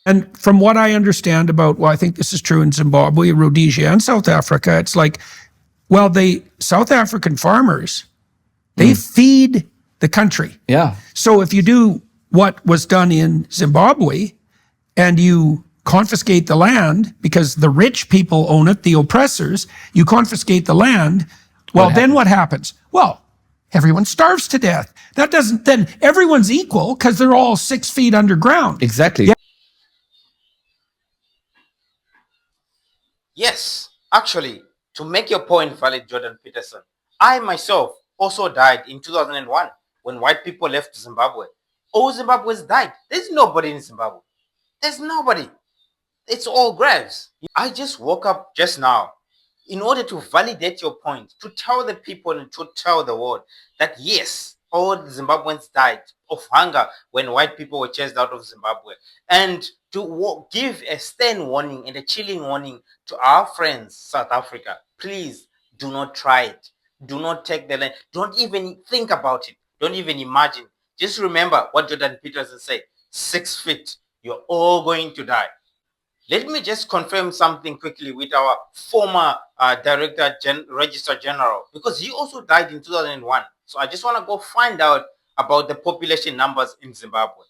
And from what I understand about, well, I think this is true in Zimbabwe, Rhodesia, and South Africa, it's like, well, South African farmers, they feed the country. Yeah. So if you do what was done in Zimbabwe and you confiscate the land because the rich people own it, the oppressors, you confiscate the land, well, then what happens? Well, everyone starves to death. Then everyone's equal because they're all 6 feet underground. Exactly. Yeah. Yes, actually, to make your point valid, Jordan Peterson, I myself also died in 2001 when white people left Zimbabwe. All Zimbabweans died. There's nobody in Zimbabwe. There's nobody. It's all graves. I just woke up just now in order to validate your point, to tell the people and to tell the world that yes, all the Zimbabweans died of hunger when white people were chased out of Zimbabwe. And to give a stern warning and a chilling warning to our friends, South Africa, please do not try it. Do not take the land. Don't even think about it. Don't even imagine. Just remember what Jordan Peterson said, 6 feet, you're all going to die. Let me just confirm something quickly with our former Registrar General, because he also died in 2001. So I just want to go find out about the population numbers in Zimbabwe.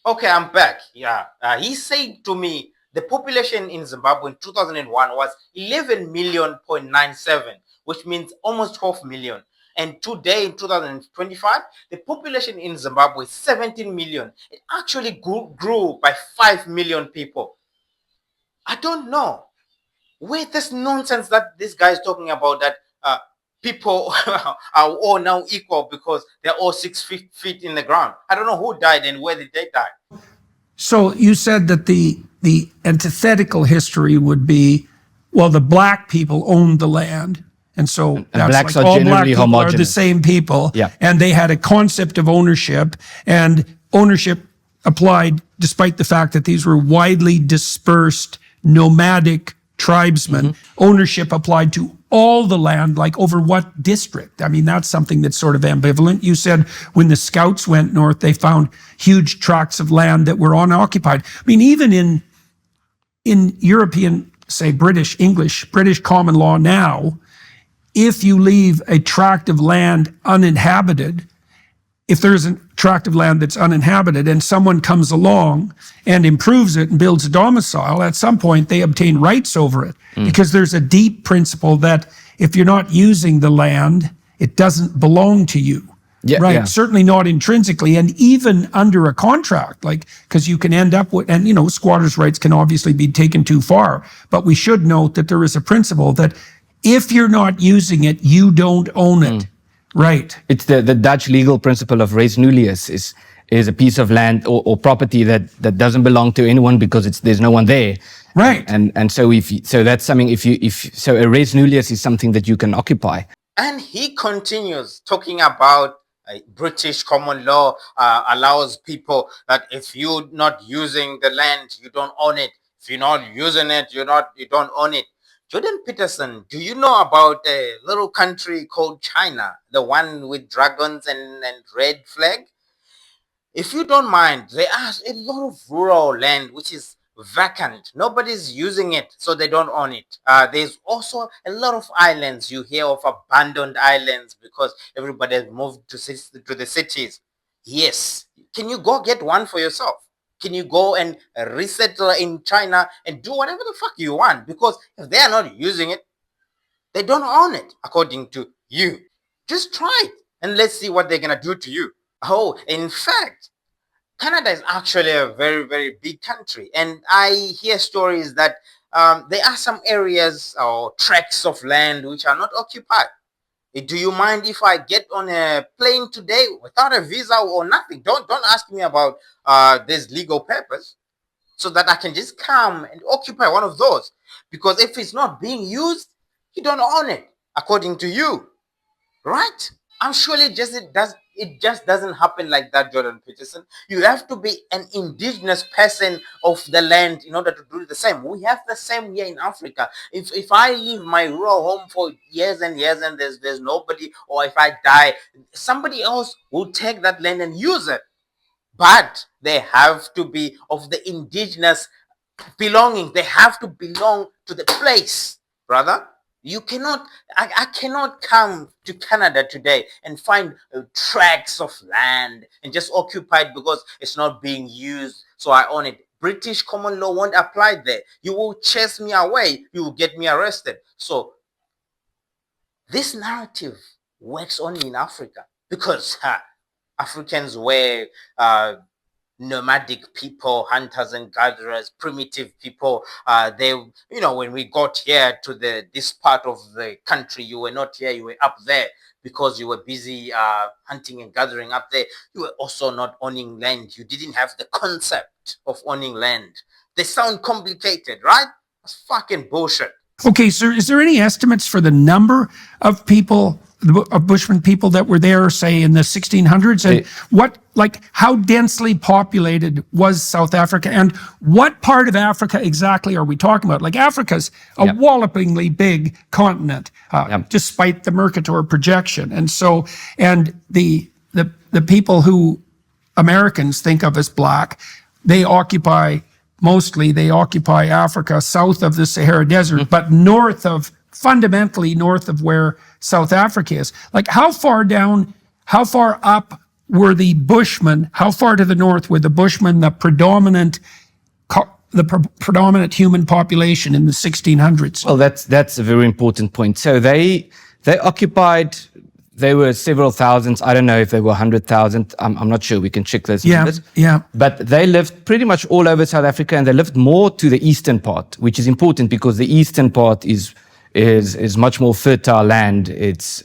Okay, I'm back. Yeah, he said to me the population in Zimbabwe in 2001 was 11.97 million, which means almost 12 million. And today in 2025, the population in Zimbabwe is 17 million. It actually grew by 5 million people. I don't know where this nonsense that this guy is talking about, that people are all now equal because they're all 6 feet in the ground. I don't know who died and where did they die. So you said that the antithetical history would be, well, the black people owned the land. And so that's blacks like are all black generally people are the homogenous. same people. Yeah. And they had a concept of ownership, and ownership applied despite the fact that these were widely dispersed nomadic tribesmen. Ownership applied to all the land, like over what district? I mean, that's something that's sort of ambivalent. You said when the scouts went north, they found huge tracts of land that were unoccupied. I mean, even in European, say British common law now, if you leave a tract of land uninhabited, if there's a tract of land that's uninhabited and someone comes along and improves it and builds a domicile, at some point they obtain rights over it, because there's a deep principle that if you're not using the land, it doesn't belong to you. Yeah, right. yeah. Certainly not intrinsically, and even under a contract, like, because you can end up with, and squatters' rights can obviously be taken too far, but we should note that there is a principle that if you're not using it, you don't own it. Right. It's the Dutch legal principle of res nullius is a piece of land or property that doesn't belong to anyone because there's no one there. Right. And so that's something, so a res nullius is something that you can occupy. And he continues talking about British common law allows people that if you're not using the land, you don't own it. If you're not using it, you don't own it. Jordan Peterson, do you know about a little country called China, the one with dragons and red flag? If you don't mind, there are a lot of rural land which is vacant. Nobody's using it, so they don't own it. There's also a lot of islands. You hear of abandoned islands because everybody has moved to the cities. Yes. Can you go get one for yourself? Can you go and resettle in China and do whatever the fuck you want? Because if they are not using it, they don't own it, according to you. Just try it and let's see what they're going to do to you. Oh, in fact, Canada is actually a very, very big country. And I hear stories that there are some areas or tracts of land which are not occupied. Do you mind if I get on a plane today without a visa or nothing? Don't ask me about this legal papers, so that I can just come and occupy one of those. Because if it's not being used, you don't own it, according to you, right? I'm sure it just doesn't happen like that, Jordan Peterson. You have to be an indigenous person of the land in order to do the same. We have the same here in Africa. If I leave my rural home for years and years and there's nobody, or if I die, somebody else will take that land and use it. but they have to be of the indigenous belonging. They have to belong to the place, brother. You cannot, I cannot come to Canada today and find tracts of land and just occupy it because it's not being used, so I own it. British common law won't apply there. You will chase me away. You will get me arrested. So this narrative works only in Africa because Africans were nomadic people, hunters and gatherers, primitive people. When we got here to this part of the country, you were not here, you were up there because you were busy hunting and gathering up there. You were also not owning land. You didn't have the concept of owning land. They sound complicated, right? That's fucking bullshit. Okay, sir, is there any estimates for the number of people, of Bushman people that were there, say in the 1600s? And how densely populated was South Africa? And what part of Africa exactly are we talking about? Like, Africa's a wallopingly big continent, despite the Mercator projection. And so, and the people who Americans think of as black, they occupy Africa south of the Sahara Desert, but fundamentally north of where South Africa is. Like, how far up were the Bushmen? How far to the north were the Bushmen the predominant human population in the 1600s? Well, that's a very important point. So they occupied. They were several thousands. I don't know if they were 100,000. I'm not sure. We can check those numbers. Yeah. But they lived pretty much all over South Africa, and they lived more to the eastern part, which is important because the eastern part is much more fertile land. It's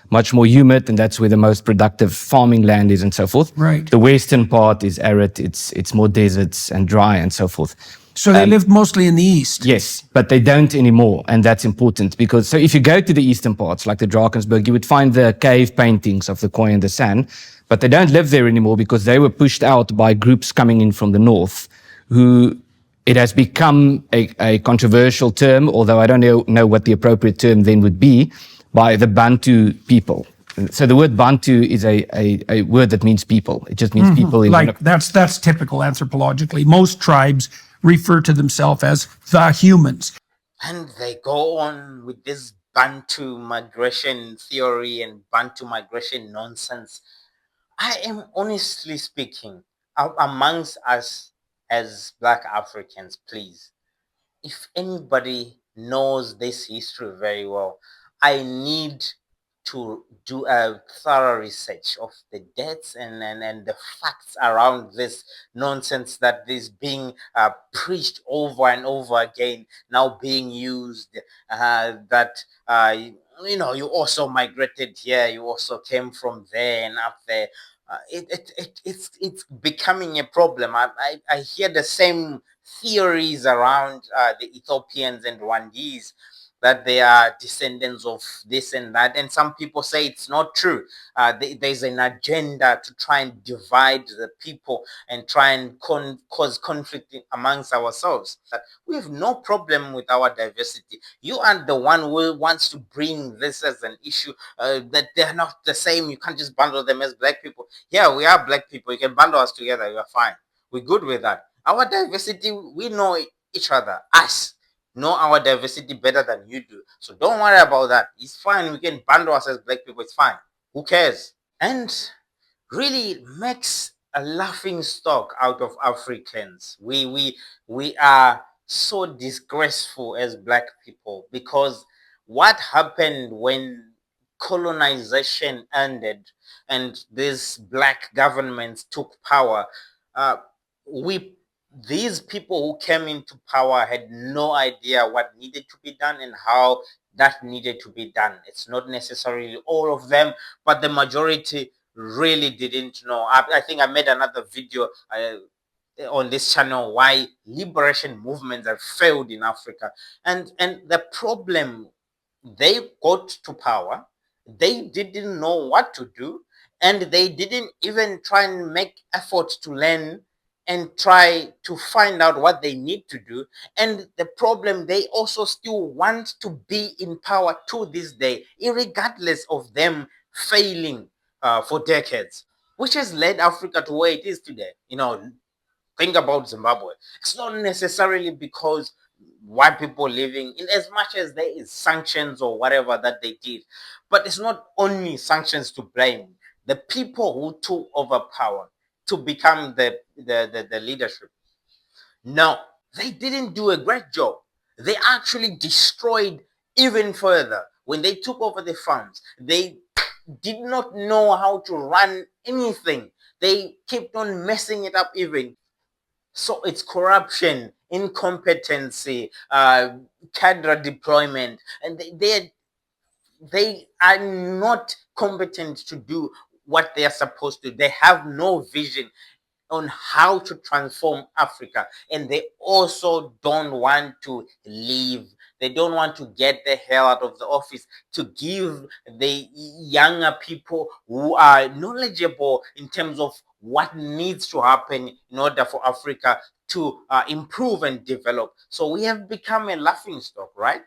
much more humid, and that's where the most productive farming land is, and so forth. Right. The western part is arid. It's more deserts and dry, and so forth. So they lived mostly in the east. Yes, but they don't anymore, and that's important because so if you go to the eastern parts, like the Drakensberg, you would find the cave paintings of the Khoi and the San, but they don't live there anymore because they were pushed out by groups coming in from the north, who it has become a controversial term, although I don't know what the appropriate term then would be, by the Bantu people. So the word Bantu is a word that means people. It just means people. That's typical anthropologically. Most tribes refer to themselves as the humans. And they go on with this Bantu migration theory and Bantu migration nonsense. I am honestly speaking, amongst us as Black Africans, please, if anybody knows this history very well, I need to do a thorough research of the deaths and the facts around this nonsense that is being preached over and over again, now being used, you also migrated here, you also came from there and up there. It's becoming a problem. I hear the same theories around the Ethiopians and Rwandese, that they are descendants of this and that, and some people say it's not true. There's an agenda to try and divide the people and try and cause conflict amongst ourselves. We have no problem with our diversity. You are the one who wants to bring this as an issue, that they're not the same. You can't just bundle them as black people. Yeah, we are black people. You can bundle us together. You are fine. We're good with that. Our diversity, we know each other. Us know our diversity better than you do. So don't worry about that. It's fine. We can bundle us as black people. It's fine. Who cares? And really makes a laughing stock out of Africans. We are so disgraceful as black people because what happened when colonization ended and these black governments took power, these people who came into power had no idea what needed to be done and how that needed to be done. It's not necessarily all of them, but the majority really didn't know. I think I made another video on this channel why liberation movements have failed in Africa. And the problem, they got to power, they didn't know what to do, and they didn't even try and make efforts to learn and try to find out what they need to do. And the problem, they also still want to be in power to this day, regardless of them failing for decades. which has led Africa to where it is today. Think about Zimbabwe. It's not necessarily because white people living, in as much as there is sanctions or whatever that they did, but it's not only sanctions to blame. The people who took over power to become the leadership, no, they didn't do a great job. They actually destroyed even further. When they took over the farms, they did not know how to run anything. They kept on messing it up even. So it's corruption, incompetency, cadre deployment, and they are not competent to do what they are supposed to. They have no vision on how to transform Africa, and they also don't want to leave. They don't want to get the hell out of the office to give the younger people who are knowledgeable in terms of what needs to happen in order for Africa to improve and develop. So we have become a laughing stock, right?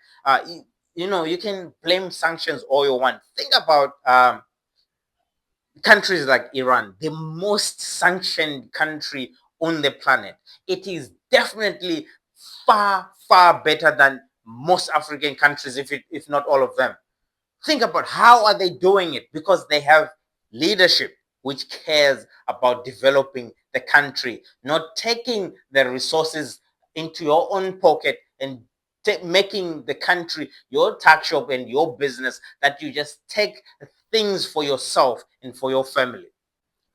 You can blame sanctions all you want. Think about countries like Iran, the most sanctioned country on the planet. It is definitely far, far better than most African countries, if not all of them. Think about how are they doing it? Because they have leadership which cares about developing the country, not taking the resources into your own pocket and making the country your tax shop and your business, that you just take things for yourself and for your family.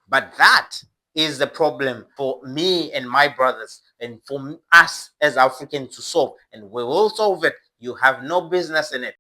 But that is the problem for me and my brothers and for us as Africans to solve. And we will solve it. You have no business in it.